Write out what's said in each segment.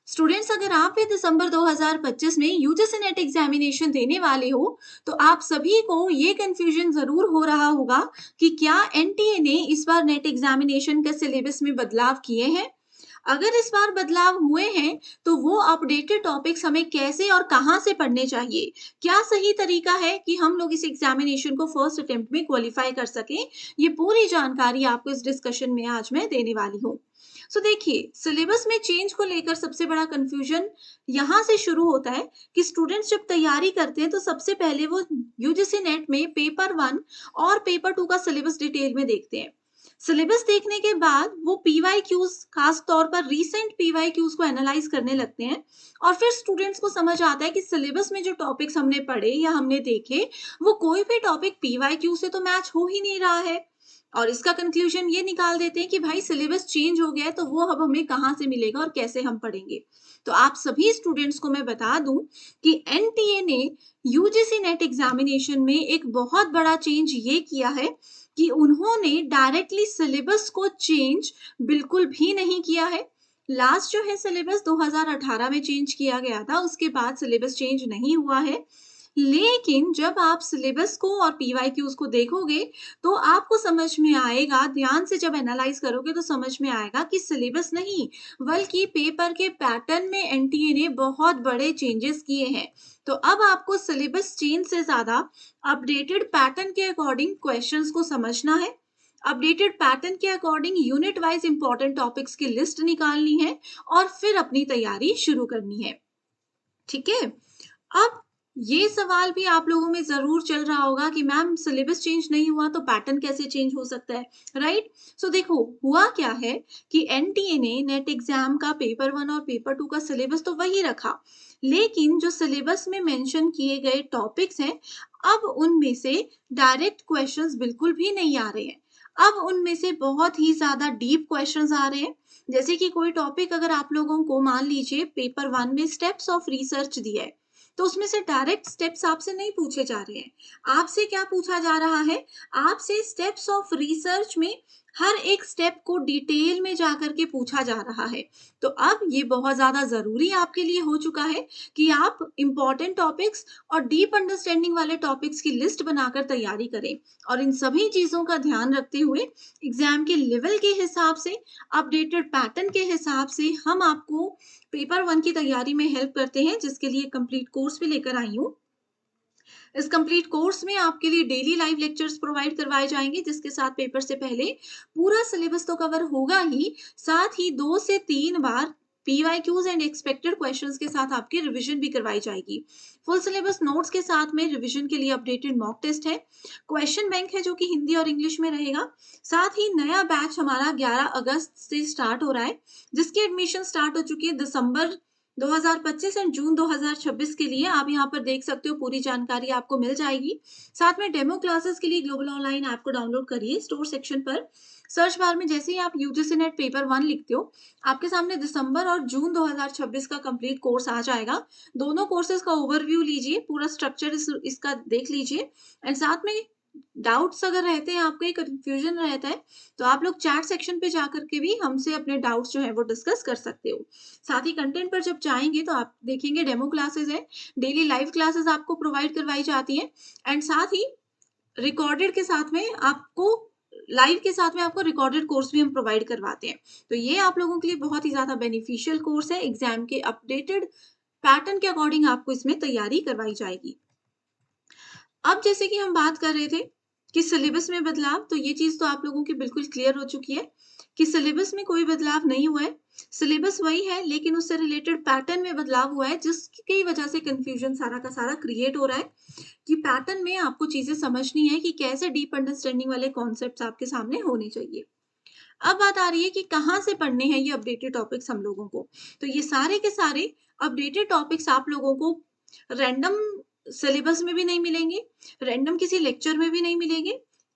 Students, अगर आप भी दिसंबर 2025 में यूजीसी नेट एग्जामिनेशन देने वाले हो तो आप सभी को ये कंफ्यूजन जरूर हो रहा होगा कि क्या एनटीए ने इस बार नेट एग्जामिनेशन के सिलेबस में बदलाव किए हैं। अगर इस बार बदलाव हुए हैं तो वो अपडेटेड टॉपिक्स हमें कैसे और कहां से पढ़ने चाहिए। क्या सही तरीका है कि हम लोग इस एग्जामिनेशन को फर्स्ट अटेम्प्ट में क्वालिफाई कर सकें। ये पूरी जानकारी आपको इस डिस्कशन में आज मैं देने वाली हूँ। सो देखिए, सिलेबस में चेंज को लेकर सबसे बड़ा कंफ्यूजन यहाँ से शुरू होता है कि स्टूडेंट्स जब तैयारी करते हैं तो सबसे पहले वो यूजीसी नेट में पेपर 1 और पेपर 2 का सिलेबस डिटेल में देखते हैं। सिलेबस देखने के बाद वो पीवाई क्यूज, खास तौर पर रीसेंट पीवाई क्यूज को एनालाइज करने लगते हैं। और फिर स्टूडेंट्स को समझ आता है कि सिलेबस में जो टॉपिक्स हमने पढ़े या हमने देखे, वो कोई भी टॉपिक पीवाई क्यू से तो मैच हो ही नहीं रहा है। और इसका कंक्लूजन ये निकाल देते हैं कि भाई सिलेबस चेंज हो गया है तो वो अब हमें कहाँ से मिलेगा और कैसे हम पढ़ेंगे। तो आप सभी स्टूडेंट्स को मैं बता दूं कि एनटीए ने यूजीसी नेट एग्जामिनेशन में एक बहुत बड़ा चेंज ये किया है कि उन्होंने डायरेक्टली सिलेबस को चेंज बिल्कुल भी नहीं किया है। लास्ट जो है सिलेबस 2018 में चेंज किया गया था, उसके बाद सिलेबस चेंज नहीं हुआ है। लेकिन जब आप सिलेबस को और पीवाईक्यूज को देखोगे तो आपको समझ में आएगा, ध्यान से जब एनालाइज करोगे तो समझ में आएगा कि सिलेबस नहीं बल्कि पेपर के पैटर्न में एनटीए ने बहुत बड़े चेंजेस किए हैं। तो अब आपको सिलेबस चेंज से ज्यादा अपडेटेड पैटर्न के अकॉर्डिंग क्वेश्चंस को समझना है। अपडेटेड पैटर्न के according unit wise important topics की लिस्ट निकालनी है और फिर अपनी तैयारी शुरू करनी है। ठीक है। अब ये सवाल भी आप लोगों में जरूर चल रहा होगा कि मैम सिलेबस चेंज नहीं हुआ तो पैटर्न कैसे चेंज हो सकता है, राइट। सो देखो, हुआ क्या है कि एनटीए ने नेट एग्जाम का पेपर 1 और पेपर 2 का सिलेबस तो वही रखा, लेकिन जो सिलेबस में मेंशन किए गए टॉपिक्स हैं, अब उनमें से डायरेक्ट क्वेश्चंस बिल्कुल भी नहीं आ रहे हैं। अब उनमें से बहुत ही ज्यादा डीप क्वेश्चंस आ रहे हैं। जैसे कि कोई टॉपिक अगर आप लोगों को मान लीजिए पेपर 1 में स्टेप्स ऑफ रिसर्च दिया है, तो उसमें से डायरेक्ट स्टेप्स आपसे नहीं पूछे जा रहे हैं। आपसे क्या पूछा जा रहा है, आपसे स्टेप्स ऑफ रिसर्च में हर एक स्टेप को डिटेल में जाकर के पूछा जा रहा है। तो अब ये बहुत ज्यादा जरूरी आपके लिए हो चुका है कि आप इंपॉर्टेंट टॉपिक्स और डीप अंडरस्टैंडिंग वाले टॉपिक्स की लिस्ट बनाकर तैयारी करें। और इन सभी चीजों का ध्यान रखते हुए एग्जाम के लेवल के हिसाब से, अपडेटेड पैटर्न के हिसाब से हम आपको पेपर 1 की तैयारी में हेल्प करते हैं, जिसके लिए कंप्लीट कोर्स भी लेकर आई हूँ। इस कंप्लीट कोर्स में आपके लिए डेली लाइव लेक्चर्स प्रोवाइड करवाए जाएंगे, जिसके साथ पेपर से पहले पूरा सिलेबस तो कवर होगा ही, साथ ही 2 से 3 बार पीवाईक्यूज एंड एक्सपेक्टेड क्वेश्चंस के साथ आपकी रिवीजन भी करवाई जाएगी। फुल सिलेबस नोट्स के साथ में रिवीजन के लिए अपडेटेड मॉक टेस्ट है, क्वेश्चन बैंक है जो कि हिंदी और इंग्लिश में रहेगा। साथ ही नया बैच हमारा 11 अगस्त से स्टार्ट हो रहा है, जिसकी एडमिशन स्टार्ट हो चुकी है दिसंबर 2025 एंड जून 2026 के लिए। आप यहाँ पर देख सकते हो, पूरी जानकारी आपको मिल जाएगी। साथ में डेमो क्लासेस के लिए ग्लोबल ऑनलाइन ऐप को डाउनलोड करिए। स्टोर सेक्शन पर सर्च बार में जैसे ही आप यूजीसी नेट पेपर 1 लिखते हो, आपके सामने दिसंबर और जून 2026 का कंप्लीट कोर्स आ जाएगा। दोनों कोर्सेज का ओवरव्यू लीजिए, पूरा स्ट्रक्चर इसका देख लीजिए। एंड साथ में डाउट्स अगर रहते हैं, आपको कंफ्यूजन रहता है, तो आप लोग चैट सेक्शन पे जाकर के भी हमसे अपने डाउट्स जो है वो डिस्कस कर सकते हो। साथ ही कंटेंट पर जब जाएंगे तो आप देखेंगे डेमो क्लासेस है, डेली लाइव क्लासेस आपको प्रोवाइड करवाई जाती है। एंड साथ ही रिकॉर्डेड के साथ में आपको लाइव के साथ में आपको रिकॉर्डेड कोर्स भी हम प्रोवाइड करवाते हैं। तो ये आप लोगों के लिए बहुत ही ज्यादा बेनिफिशियल कोर्स है। एग्जाम के अपडेटेड पैटर्न के अकॉर्डिंग आपको इसमें तैयारी करवाई जाएगी। अब जैसे कि हम बात कर रहे थे कि सिलेबस में बदलाव, तो ये चीज तो आप लोगों की बिल्कुल क्लियर हो चुकी है कि सिलेबस में कोई बदलाव नहीं हुआ है। सिलेबस वही है, लेकिन उससे रिलेटेड पैटर्न में बदलाव हुआ है, जिसकी वजह से कंफ्यूजन सारा का सारा क्रिएट हो रहा है कि पैटर्न में आपको चीजें समझनी है कि कैसे डीप अंडरस्टैंडिंग वाले कॉन्सेप्ट्स आपके सामने होने चाहिए। अब बात आ रही है कि कहाँ से पढ़ने हैं ये अपडेटेड टॉपिक्स हम लोगों को। तो ये सारे के सारे अपडेटेड टॉपिक्स आप लोगों को रैंडम सिलेबस में भी नहीं मिलेंगे, रैंडम किसी लेक्चर में भी नहीं मिलेंगे,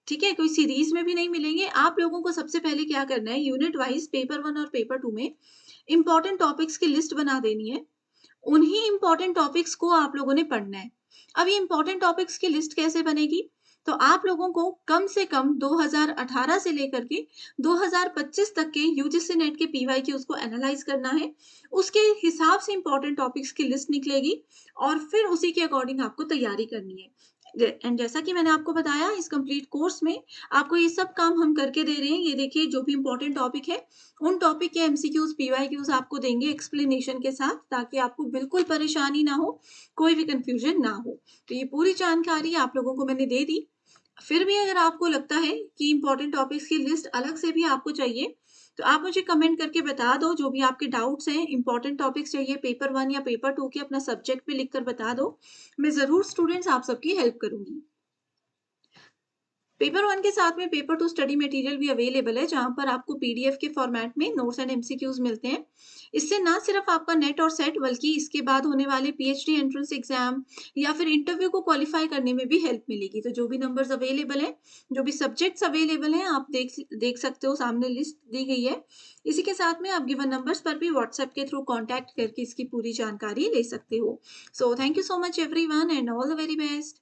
ठीक है, कोई सीरीज में भी नहीं मिलेंगे। आप लोगों को सबसे पहले क्या करना है, यूनिट वाइज पेपर 1 और पेपर 2 में इंपॉर्टेंट टॉपिक्स की लिस्ट बना देनी है। उन्हीं इंपॉर्टेंट टॉपिक्स को आप लोगों ने पढ़ना है। अब ये इंपॉर्टेंट टॉपिक्स की लिस्ट कैसे बनेगी, तो आप लोगों को कम से कम 2018 से लेकर के 2025 तक के यूजीसी नेट के पीवाईक्यूज को एनालाइज करना है। उसके हिसाब से इंपॉर्टेंट टॉपिक्स की लिस्ट निकलेगी और फिर उसी के अकॉर्डिंग आपको तैयारी करनी है। एंड जैसा कि मैंने आपको बताया, इस कंप्लीट कोर्स में आपको ये सब काम हम करके दे रहे हैं। ये देखिए, जो भी इंपॉर्टेंट टॉपिक है उन टॉपिक के एमसीक्यूज पीवाईक्यूज आपको देंगे एक्सप्लेनेशन के साथ, ताकि आपको बिल्कुल परेशानी ना हो, कोई भी कंफ्यूजन ना हो। तो ये पूरी जानकारी आप लोगों को मैंने दे दी। फिर भी अगर आपको लगता है कि इंपॉर्टेंट टॉपिक्स की लिस्ट अलग से भी आपको चाहिए, तो आप मुझे कमेंट करके बता दो। जो भी आपके डाउट्स हैं, इंपॉर्टेंट टॉपिक्स चाहिए पेपर 1 या पेपर 2 के, अपना सब्जेक्ट पे लिखकर बता दो। मैं ज़रूर स्टूडेंट्स आप सबकी हेल्प करूँगी। पेपर 1 के साथ में पेपर 2 स्टडी मटेरियल भी अवेलेबल है, जहाँ पर आपको पीडीएफ के फॉर्मेट में नोट्स एंड एमसीक्यूज मिलते हैं। इससे ना सिर्फ आपका नेट और सेट, बल्कि इसके बाद होने वाले पीएचडी एंट्रेंस एग्जाम या फिर इंटरव्यू को क्वालिफाई करने में भी हेल्प मिलेगी। तो जो भी नंबर्स अवेलेबल हैं, जो भी सब्जेक्ट्स अवेलेबल हैं, आप देख सकते हो, सामने लिस्ट दी गई है। इसी के साथ में आप गिवन नंबर्स पर भी व्हाट्सएप के थ्रू कॉन्टैक्ट करके इसकी पूरी जानकारी ले सकते हो। So thank you so much everyone and all the very best.